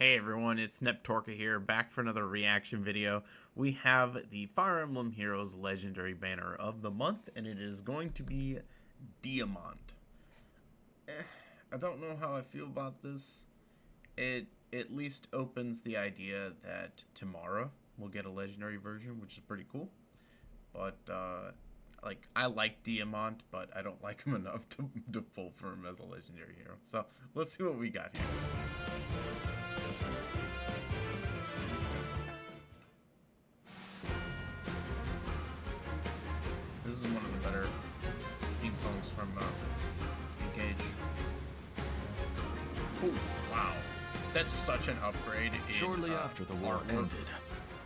Hey everyone, it's Neptorka here, back for another reaction video. We have the Fire Emblem Heroes Legendary Banner of the month, and it is going to be Diamant. I don't know how I feel about this. It at least opens the idea that tomorrow we'll get a legendary version, which is pretty cool. But, I like Diamant, but I don't like him enough to pull for him as a legendary hero. So, let's see what we got here. This is one of the better theme songs from Engage. Oh, wow. That's such an upgrade. Shortly after the war ended,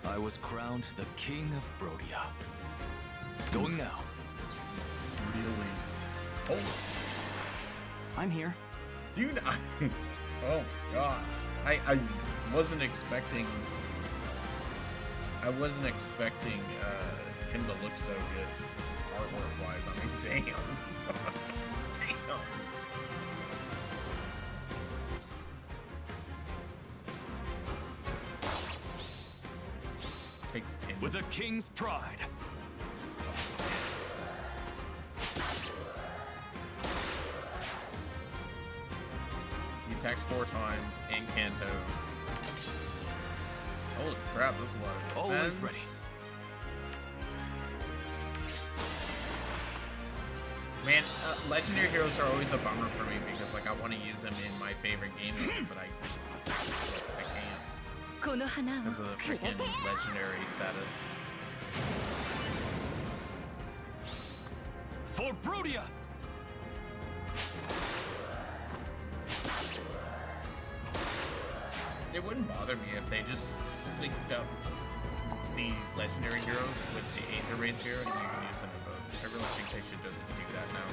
I was crowned the King of Brodia. Going now. Really? Oh. I'm here. Dude, oh god. I wasn't expecting him to look so good artwork wise. I mean, damn. Damn. Takes 10. With a king's pride. He attacks 4 times in Kanto. Holy crap, that's a lot of defense. Always ready. Man, legendary heroes are always a bummer for me because, like, I want to use them in my favorite game mode, but I can't because of the freaking legendary status. For Brodia! It wouldn't bother me if they just synced up the legendary heroes with the Aether Race hero and you can use them in both. I really think they should just do that now.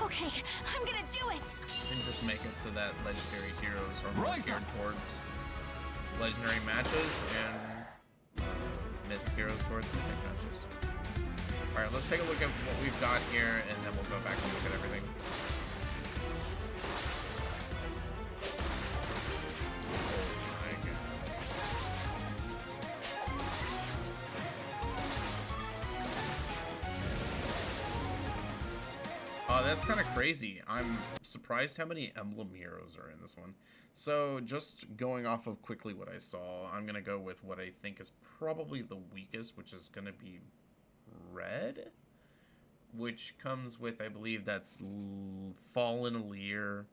Okay, I'm gonna do it! And just make it so that legendary heroes are more geared towards legendary matches and mythic heroes towards mythic matches. Alright, let's take a look at what we've got here and then we'll go back and look at everything. That's kind of crazy. I'm surprised how many emblem heroes are in this one. So just going off of quickly what I saw, I'm going to go with what I think is probably the weakest, which is going to be red, which comes with, I believe that's Fallen Aleer,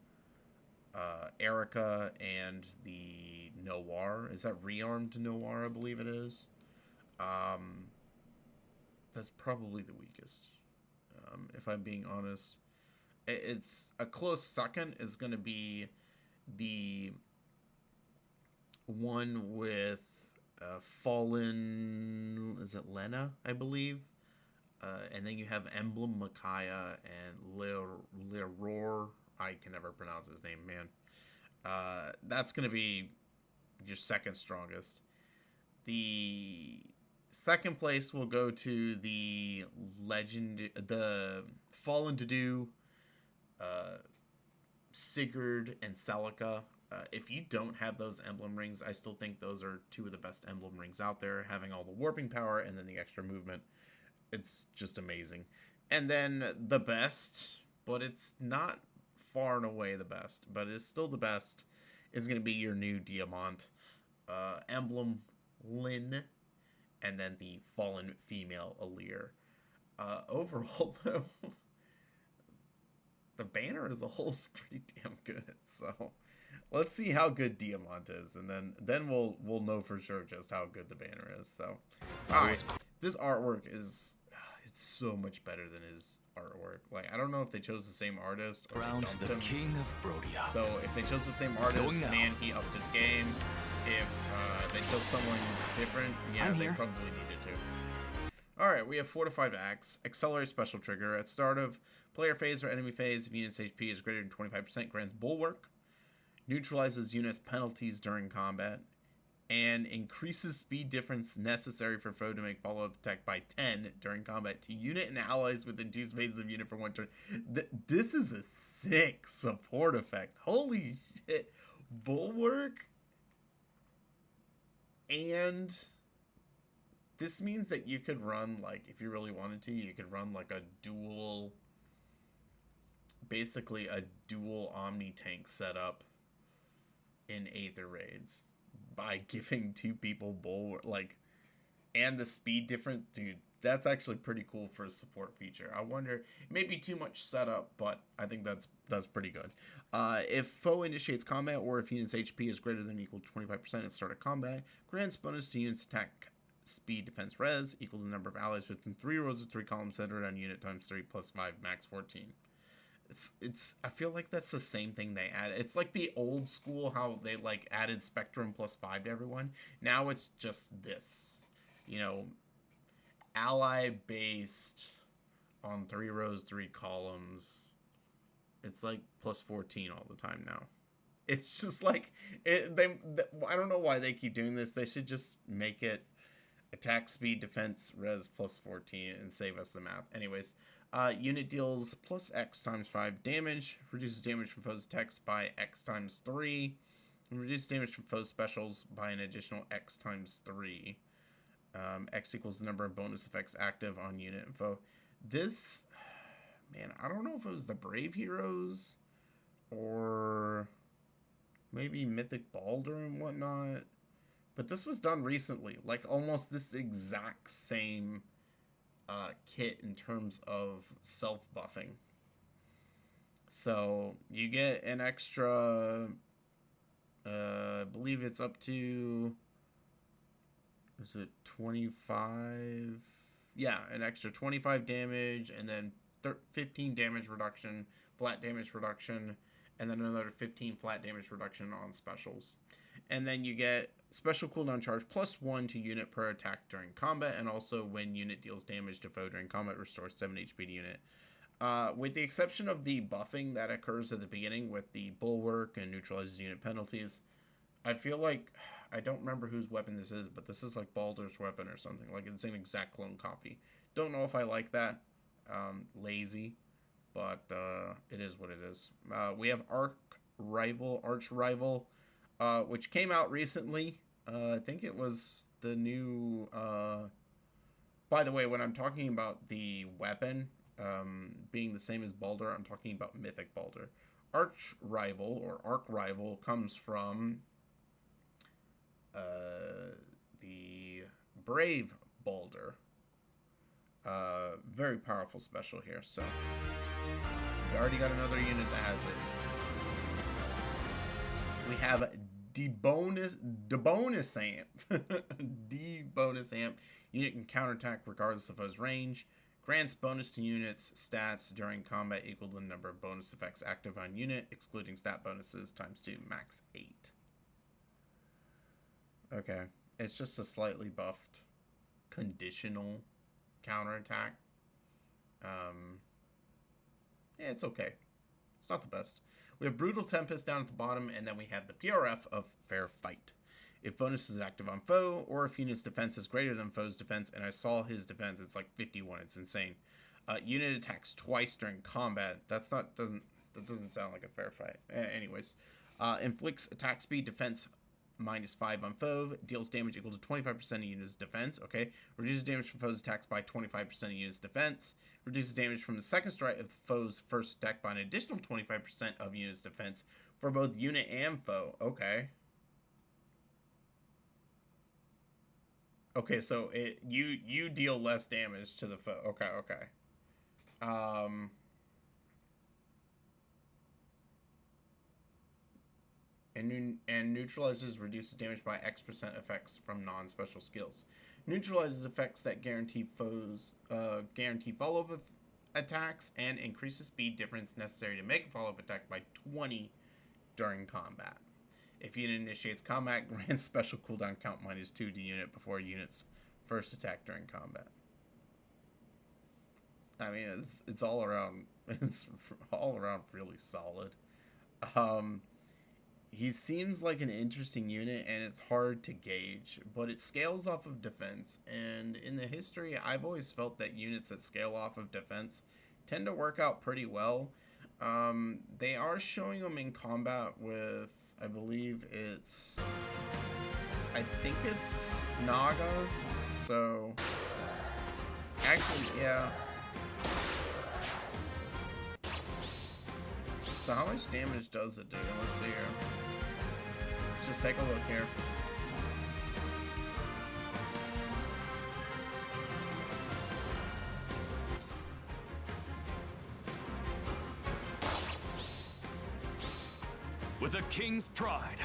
Erica, and the Noir. Is that rearmed Noir, I believe it is? That's probably the weakest. If I'm being honest, it's a close second is going to be the one with Fallen, is it Lena, I believe? And then you have Emblem Micaiah and Leroy. I can never pronounce his name, man. That's going to be your second strongest. The second place will go to the Fallen to Do, Sigurd and Celica. If you don't have those emblem rings, I still think those are 2 of the best emblem rings out there. Having all the warping power and then the extra movement, it's just amazing. And then the best, but it's not far and away the best, but it's still the best, is going to be your new Diamant emblem, Lyn, and then the Fallen female Aleer. Overall, though, the banner as a whole is pretty damn good. So let's see how good Diamant is, and then we'll know for sure just how good the banner is. So, all right, this artwork is it's so much better than his artwork. Like, I don't know if they chose the same artist or Crowned dumped the him. King of Brodia. So if they chose the same artist, man, he upped his game. If they chose someone different, yeah, they probably needed to. Alright, we have 4 to 5 acts. Accelerate special trigger. At start of player phase or enemy phase, if unit's HP is greater than 25%, grants Bulwark. Neutralizes units' penalties during combat. and increases speed difference necessary for foe to make follow-up attack by 10 during combat to unit and allies within 2 spaces of unit for 1 turn. This is a sick support effect. Holy shit. Bulwark. And this means that you could run, like, if you really wanted to, you could run like a dual, basically a dual omni-tank setup in Aether raids by giving 2 people bulwark, like, and the speed difference. Dude, that's actually pretty cool for a support feature. I wonder, it may be too much setup, but I think that's pretty good. If foe initiates combat, or if unit's HP is greater than or equal to 25% at start of combat, grants bonus to unit's attack speed defense res equals the number of allies within 3 rows of 3 columns centered on unit times 3 plus 5 max 14. It's I feel like that's the same thing they added. It's like the old school how they like added Spectrum plus 5 to everyone. Now it's just this, you know, ally based on 3 rows, 3 columns. It's like plus 14 all the time now. It's just like I don't know why they keep doing this. They should just make it attack speed defense res plus 14 and save us the math. Anyways, unit deals plus X times 5 damage, reduces damage from foes' attacks by X times 3, and reduces damage from foes' specials by an additional X times 3. X equals the number of bonus effects active on unit and foe. This, man, I don't know if it was the Brave Heroes or maybe Mythic Baldur and whatnot, but this was done recently, like almost this exact same kit in terms of self-buffing. So you get an extra, I believe it's up to, is it 25? Yeah, an extra 25 damage, and then 15 damage reduction, flat damage reduction, and then another 15 flat damage reduction on specials. And then you get special cooldown charge plus 1 to unit per attack during combat, and also when unit deals damage to foe during combat, restores 7 HP to unit. With the exception of the buffing that occurs at the beginning with the bulwark and neutralizes unit penalties, I feel like, I don't remember whose weapon this is, but this is like Baldur's weapon or something. Like, it's an exact clone copy. Don't know if I like that. Lazy. But it is what it is. We have Arch Rival, which came out recently. I think it was the new... by the way, when I'm talking about the weapon being the same as Baldur, I'm talking about Mythic Baldur. Arch Rival, or Arch Rival, comes from the Brave Baldur. Very powerful special here, so we already got another unit that has it. We have bonus amp. Bonus amp. Unit can counterattack regardless of foe's range. Grants bonus to units stats during combat equal to the number of bonus effects active on unit, excluding stat bonuses, times 2, max 8. Okay. It's just a slightly buffed conditional counterattack. Yeah, it's okay. It's not the best. We have Brutal Tempest down at the bottom, and then we have the PRF of Fair Fight. If bonus is active on foe, or if unit's defense is greater than foe's defense, and I saw his defense, it's like 51. It's insane. Unit attacks twice during combat. That doesn't sound like a fair fight. Anyways, inflicts attack speed defense -5 on foe, deals damage equal to 25% of unit's defense. Okay, reduces damage from foe's attacks by 25% of unit's defense. Reduces damage from the second strike of the foe's first attack by an additional 25% of unit's defense for both unit and foe. Okay. Okay, so you deal less damage to the foe. Okay. And neutralizes reduces damage by X% effects from non-special skills. Neutralizes effects that guarantee follow-up attacks, and increases speed difference necessary to make a follow-up attack by 20 during combat. If unit initiates combat, grants special cooldown count -2 to unit before unit's first attack during combat. I mean, it's all around really solid. he seems like an interesting unit, and it's hard to gauge, but it scales off of defense. And in the history, I've always felt that units that scale off of defense tend to work out pretty well. They are showing them in combat with, I believe I think it's Naga. So, actually, yeah. So how much damage does it do? Let's see here. Let's just take a look here. With a king's pride.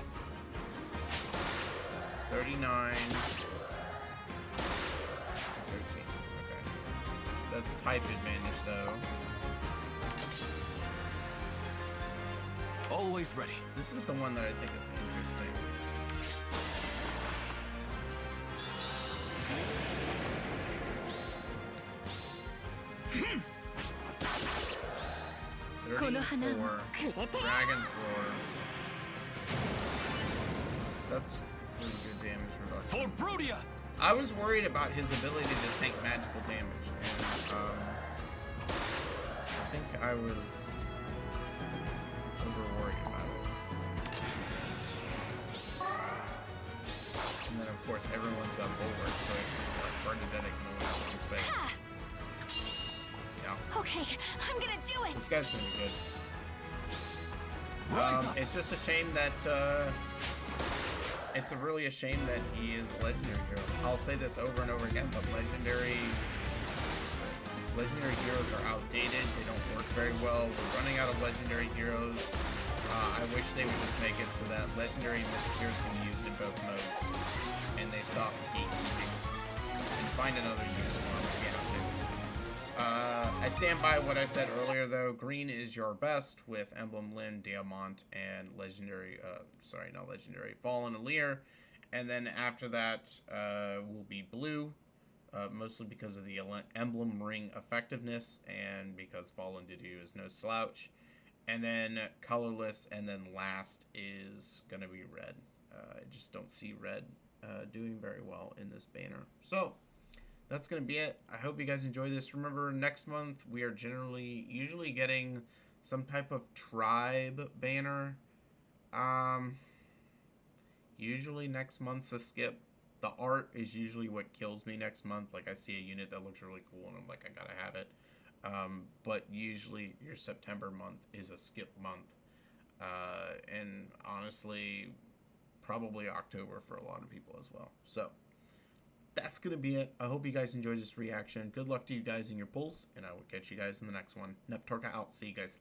39. 13. Okay. That's type advantage though. Always ready. This is the one that I think is interesting. Dragon's Roar. That's pretty good damage reduction. For Brodia! I was worried about his ability to take magical damage, and I think I was over worried about it. And then of course everyone's got bulwark, so Bernadette can only have one space. Yeah. Okay, I'm gonna do it. This guy's gonna be good. It's just a shame that it's really a shame that he is a legendary hero. I'll say this over and over again, but legendary heroes are outdated. They don't work very well. We're running out of legendary heroes. I wish they would just make it so that legendary heroes can be used in both modes, and they stop gatekeeping and find another use for them if you have to. I stand by what I said earlier, though. Green is your best with Emblem Lyn, Diamant, and legendary. Not legendary. Fallen Alir, and then after that will be blue. Mostly because of the emblem ring effectiveness and because Fallen Didu is no slouch. And then colorless, and then last is going to be red. I just don't see red doing very well in this banner. So, that's going to be it. I hope you guys enjoy this. Remember, next month we are usually getting some type of tribe banner. Usually next month's a skip. The art is usually what kills me next month. Like, I see a unit that looks really cool, and I'm like, I gotta have it. But usually your September month is a skip month. And honestly, probably October for a lot of people as well. So, that's going to be it. I hope you guys enjoyed this reaction. Good luck to you guys in your pulls, and I will catch you guys in the next one. Neptorka out. See you guys.